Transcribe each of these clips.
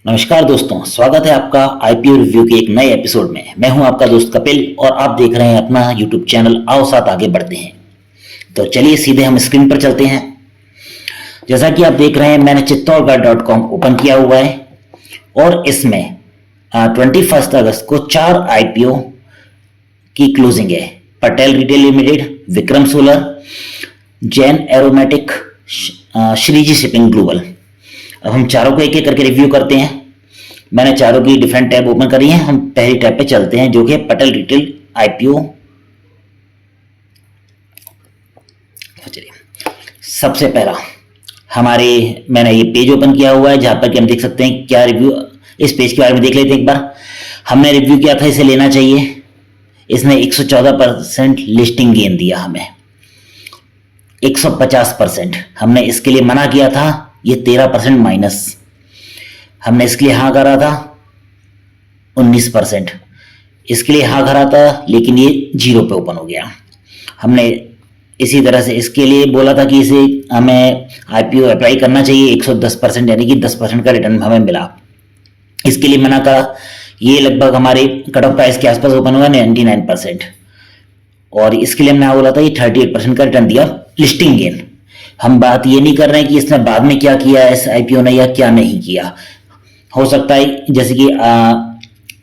नमस्कार दोस्तों, स्वागत है आपका आईपीओ रिव्यू के एक नए एपिसोड में। मैं हूं आपका दोस्त कपिल और आप देख रहे हैं अपना यूट्यूब चैनल आओ साथ आगे बढ़ते हैं। तो चलिए सीधे हम स्क्रीन पर चलते हैं। जैसा कि आप देख रहे हैं, मैंने चित्तौड़गढ़.com ओपन किया हुआ है और इसमें 21 अगस्त को 4 आईपीओ की क्लोजिंग है। Patel retail limited, Vikram solar, Jain aromatic, Shreeji shipping global. अब हम चारों को एक एक करके रिव्यू करते हैं। मैंने चारों की डिफरेंट टैब ओपन करी है। हम पहली टैब पे चलते हैं जो कि पटेल रिटेल आईपीओ। चलिए, सबसे पहला मैंने ये पेज ओपन किया हुआ है जहां पर कि हम देख सकते हैं क्या रिव्यू। इस पेज के बारे में देख लेते हैं एक बार। हमने रिव्यू किया था इसे लेना चाहिए। इसने 114% लिस्टिंग गेन दिया हमें, 150%। हमने इसके लिए मना किया था, ये 13% माइनस। हमने इसके लिए हाँ करा था, 19%। इसके लिए हाँ करा था लेकिन ये 0 पे ओपन हो गया। हमने इसी तरह से इसके लिए बोला था कि इसे हमें आईपीओ अप्लाई करना चाहिए, 110%, यानी कि 10% का रिटर्न हमें मिला। इसके लिए मना करा। ये लगभग हमारे कट ऑफ प्राइस के आसपास ओपन हुआ, 99%। और इसके लिए हमने बोला था ये 38% का रिटर्न दिया, लिस्टिंग गेन। हम बात ये नहीं कर रहे हैं कि इसने बाद में क्या किया इस आईपीओ ने या क्या नहीं किया। हो सकता है जैसे कि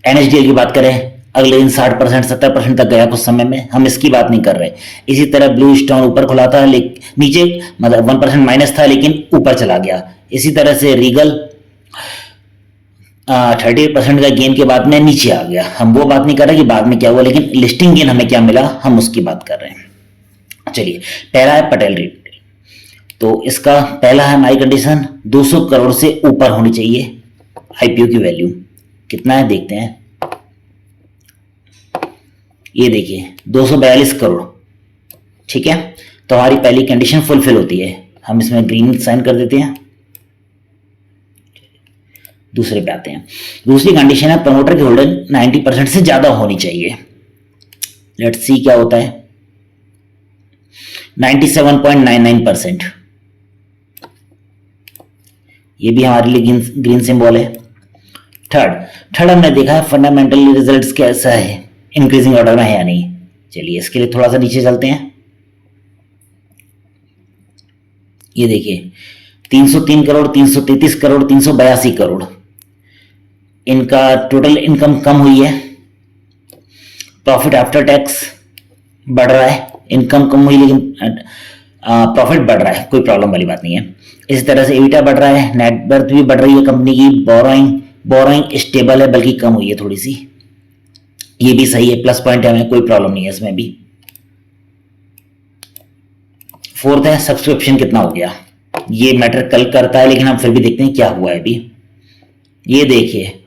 एनएसडीएल की बात करें, अगले दिन 60%, 70% तक गया कुछ समय में। हम इसकी बात नहीं कर रहे। इसी तरह ब्लू स्टोन ऊपर खुला था, नीचे मतलब 1% माइनस था लेकिन ऊपर चला गया। इसी तरह से रीगल 38% का गेन के बाद में नीचे आ गया। हम वो बात नहीं कर रहे कि बाद में क्या हुआ, लेकिन लिस्टिंग गेन हमें क्या मिला, हम उसकी बात कर रहे हैं। चलिए, पहला है पटेल रिटेल। तो इसका पहला है हमारी कंडीशन, 200 करोड़ से ऊपर होनी चाहिए आईपीओ की वैल्यू। कितना है देखते हैं। ये देखिए 242 करोड़। ठीक है, तो हमारी पहली कंडीशन फुलफिल होती है। हम इसमें ग्रीन साइन कर देते हैं। दूसरे पे आते हैं। दूसरी कंडीशन है प्रमोटर की होल्डिंग 90% से ज्यादा होनी चाहिए। लेट्स सी क्या होता है, 97.99%। ये भी हमारे लिए ग्रीन सिंबल है। थर्ड हमने देखा है फंडामेंटल रिजल्ट्स कैसा है, इंक्रीजिंग ऑर्डर में है या नहीं। चलिए, इसके लिए थोड़ा सा नीचे चलते हैं। ये देखिए 303 करोड़, 333 करोड़, 382 करोड़। इनका टोटल इनकम कम हुई है। प्रॉफिट आफ्टर टैक्स बढ़ रहा है, इनकम कम हुई लेकिन प्रॉफिट बढ़ रहा है, कोई प्रॉब्लम वाली बात नहीं है। इसी तरह से एबिटा बढ़ रहा है, नेट वर्थ भी बढ़ रही है कंपनी की। बोरोइंग स्टेबल है, बल्कि कम हुई है थोड़ी सी। ये भी सही है, प्लस पॉइंट है, हमें कोई प्रॉब्लम नहीं है इसमें भी। फोर्थ है सब्सक्रिप्शन कितना हो गया। ये मैटर कल करता है लेकिन हम फिर भी देखते हैं क्या हुआ है अभी। ये देखिए,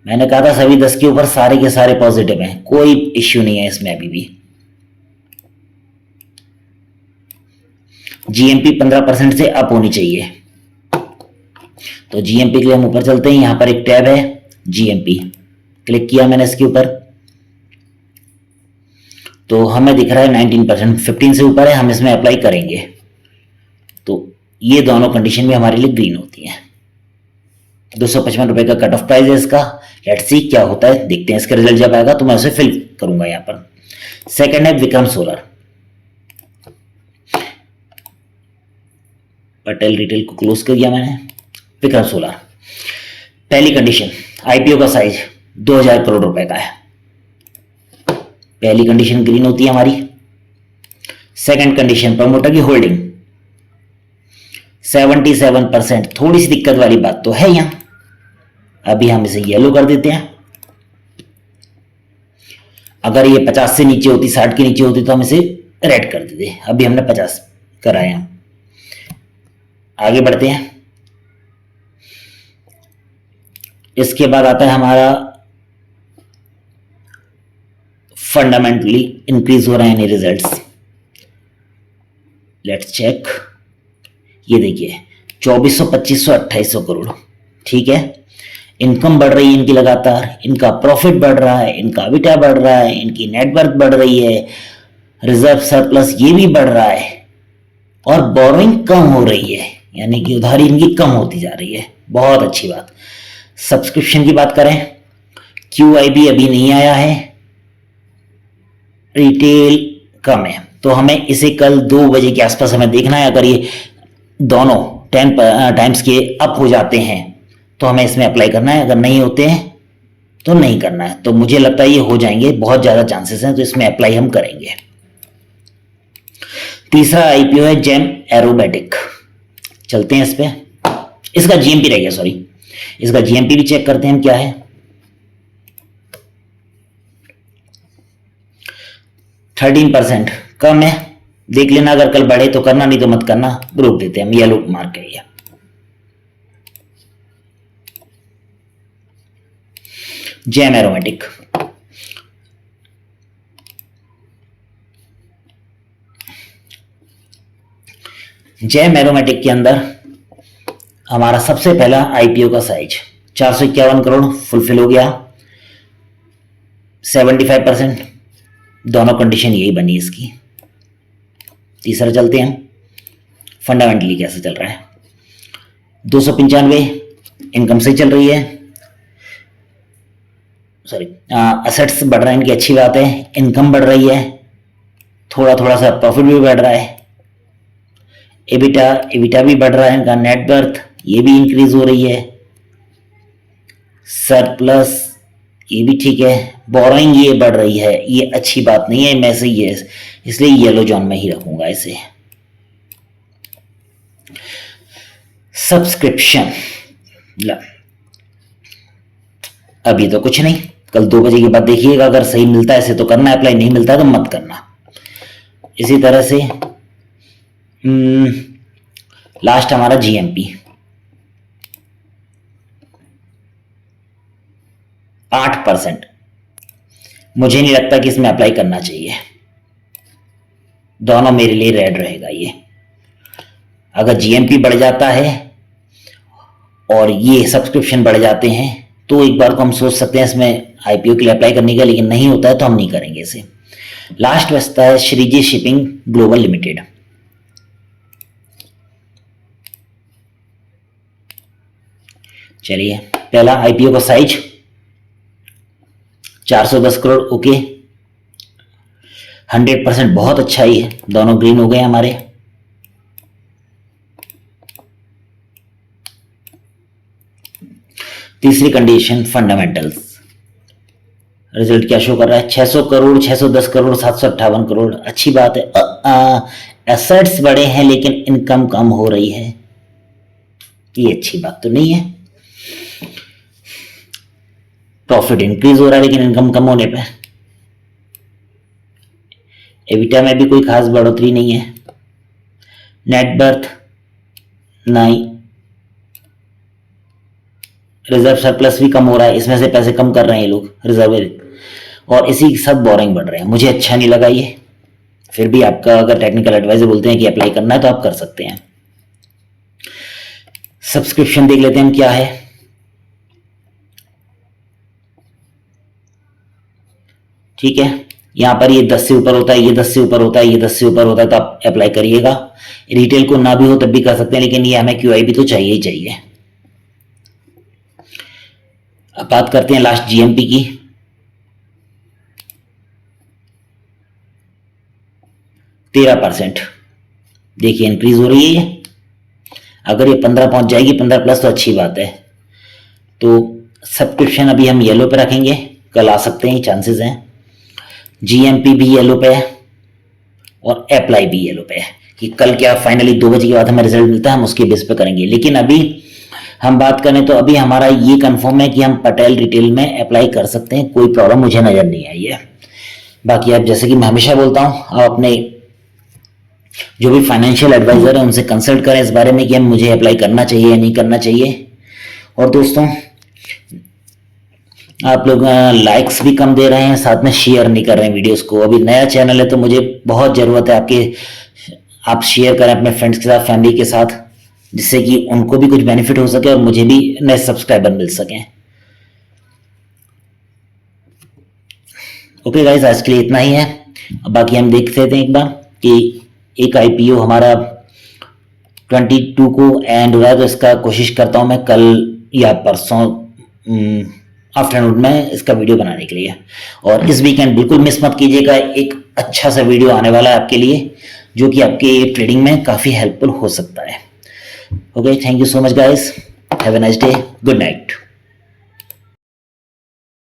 मैंने कहा था सभी 10 के ऊपर सारे के सारे पॉजिटिव हैं, कोई इश्यू नहीं है इसमें अभी भी। जीएमपी 15% से अप होनी चाहिए। तो जीएमपी के लिए हम ऊपर चलते हैं। यहां पर एक टैब है जीएमपी, क्लिक किया मैंने इसके ऊपर, तो हमें दिख रहा है 19%, 15 से ऊपर है, हम इसमें अप्लाई करेंगे। तो ये दोनों कंडीशन भी हमारे लिए ग्रीन होती हैं। 255 रुपए का कट ऑफ प्राइस है इसका। लेट्स सी क्या होता है, देखते हैं। इसका रिजल्ट जब आएगा तो मैं उसे फिल करूंगा यहां पर। सेकंड है विक्रम सोलर। पटेल रिटेल को क्लोज कर दिया मैंने। विक्रम सोलर, पहली कंडीशन, आईपीओ का साइज 2000 करोड़ रुपए का है। पहली कंडीशन ग्रीन होती है हमारी। सेकंड कंडीशन, प्रमोटर की होल्डिंग 77%। थोड़ी सी दिक्कत वाली बात तो है यहां, अभी हम इसे येलो कर देते हैं। अगर ये 50 से नीचे होती, 60 के नीचे होती तो हम इसे रेड कर देते। अभी हमने 50 कराया। आगे बढ़ते हैं। इसके बाद आता है हमारा फंडामेंटली इंक्रीज हो रहे हैं रिजल्ट्स। Let's check. ये देखिए 2400, 2500, 2800 करोड़। ठीक है, इनकम बढ़ रही है इनकी लगातार, इनका प्रॉफिट बढ़ रहा है, इनका एबिटा बढ़ रहा है, इनकी नेटवर्थ बढ़ रही है, रिजर्व सरप्लस ये भी बढ़ रहा है और बोरोइंग कम हो रही है, यानी कि उधारी इनकी कम होती जा रही है। बहुत अच्छी बात। सब्सक्रिप्शन की बात करें, QIB अभी नहीं आया है, रिटेल कम है, तो हमें इसे कल 2 बजे के आसपास हमें देखना है। अगर ये दोनों 10 टाइम्स के अप हो जाते हैं तो हमें इसमें अप्लाई करना है, अगर नहीं होते हैं तो नहीं करना है। तो मुझे लगता है ये हो जाएंगे, बहुत ज़्यादा चांसेस हैं, तो इसमें अप्लाई हम करेंगे। तीसरा IPO है जेम एरोबेटिक, चलते हैं इस पे। इसका GMP रह गया, सॉरी, इसका GMP भी चेक करते हैं हम क्या है। 13% कम है, देख लेना, अगर कल बढ़े तो करना, नहीं तो मत करना, रोक देते हैं हम, येलो मार्क है ये। जेम एरोमेटिक, जेम एरोमेटिक के अंदर हमारा सबसे पहला IPO का साइज 451 करोड़ फुलफिल हो गया, 75%, दोनों कंडीशन यही बनी इसकी। तीसरा चलते हैं, फंडामेंटली कैसे चल रहा है। 295 इनकम से चल रही है, सॉरी असेट्स बढ़ रहे हैं इनकी, अच्छी बात है। इनकम बढ़ रही है, थोड़ा थोड़ा सा प्रॉफिट भी बढ़ रहा है। एबिटा भी बढ़ रहा है इनका। नेट वर्थ ये भी इंक्रीज हो रही है। सरप्लस ये भी ठीक है। बोरोइंग ये बढ़ रही है, ये अच्छी बात नहीं है, मैं से ये इसलिए येलो जोन में ही रखूंगा इसे। सब्सक्रिप्शन अभी तो कुछ नहीं, कल 2 बजे के बाद देखिएगा, अगर सही मिलता है इसे तो करना है अप्लाई, नहीं मिलता है तो मत करना। इसी तरह से लास्ट हमारा GMP 8%, मुझे नहीं लगता कि इसमें अप्लाई करना चाहिए, दोनों मेरे लिए रेड रहेगा ये। अगर GMP बढ़ जाता है और ये सब्सक्रिप्शन बढ़ जाते हैं तो एक बार को हम सोच सकते हैं इसमें IPO के लिए अप्लाई करने का, लेकिन नहीं होता है तो हम नहीं करेंगे इसे। लास्ट बचता है श्रीजी शिपिंग ग्लोबल लिमिटेड। चलिए, पहला IPO का साइज 410 करोड़, ओके, 100% बहुत अच्छा ही है, दोनों ग्रीन हो गए हमारे। तीसरी कंडीशन फंडामेंटल्स, रिजल्ट क्या शो कर रहा है, 600 करोड़, 610 करोड़, 758 करोड़, अच्छी बात है। एसेट्स बड़े हैं लेकिन इनकम कम हो रही है, ये अच्छी बात तो नहीं है। प्रॉफिट इंक्रीज हो रहा है लेकिन इनकम कम होने पे। एबिटा में भी कोई खास बढ़ोतरी नहीं है। नेट वर्थ नहीं, रिजर्व सरप्लस भी कम हो रहा है, इसमें से पैसे कम कर रहे हैं ये लोग रिजर्व, और इसी के साथ बोरिंग बढ़ रहे हैं, मुझे अच्छा नहीं लगा ये। फिर भी आपका अगर टेक्निकल एडवाइजर बोलते हैं कि अप्लाई करना है तो आप कर सकते हैं। सब्सक्रिप्शन देख लेते हैं हम क्या है। ठीक है, यहां पर ये 10 से ऊपर होता है, ये 10 से ऊपर होता है, ये 10 से ऊपर होता है, तो आप अप्लाई करिएगा। रिटेल को ना भी हो तब भी कर सकते हैं, लेकिन ये हमें QIB तो चाहिए ही चाहिए। अब बात करते हैं लास्ट GMP की। 13%, देखिए इंक्रीज हो रही है ये। अगर ये 15 पहुंच जाएगी, 15+ तो अच्छी बात है। तो सब्सक्रिप्शन अभी हम येलो पे रखेंगे, कल आ सकते हैं, चांसेस हैं। GMP भी येलो पे है और अप्लाई भी येलो पे है, कि कल क्या फाइनली 2 बजे के बाद हमें रिजल्ट मिलता है, हम उसके बेस पे करेंगे। लेकिन अभी हम बात करें तो अभी हमारा ये कंफर्म है कि हम पटेल रिटेल में अप्लाई कर सकते हैं, कोई प्रॉब्लम मुझे नजर नहीं आई है। बाकी आप, जैसे कि मैं हमेशा बोलता हूं, आप अपने जो भी फाइनेंशियल एडवाइजर है उनसे कंसल्ट करें इस बारे में कि हम मुझे अप्लाई करना चाहिए या नहीं करना चाहिए। और दोस्तों, आप लोग लाइक्स भी कम दे रहे हैं, साथ में शेयर नहीं कर रहे हैं वीडियोस को। अभी नया चैनल है तो मुझे बहुत ज़रूरत है आपके, आप शेयर करें अपने फ्रेंड्स के साथ, फैमिली के साथ, जिससे कि उनको भी कुछ बेनिफिट हो सके और मुझे भी नए सब्सक्राइबर मिल सकें। ओके गाइस, आज के लिए इतना ही है। बाकी हम देख लेते हैं एक बार कि एक IPO हमारा 22 को एंड हो रहा है, तो इसका कोशिश करता हूँ मैं कल या परसों आफ्टरनून में इसका वीडियो बनाने के लिए। और इस वीकेंड बिल्कुल मिस मत कीजिएगा, एक अच्छा सा वीडियो आने वाला है आपके लिए जो कि आपके ट्रेडिंग में काफ़ी हेल्पफुल हो सकता है। Okay, thank you so much guys, have a nice day, good night.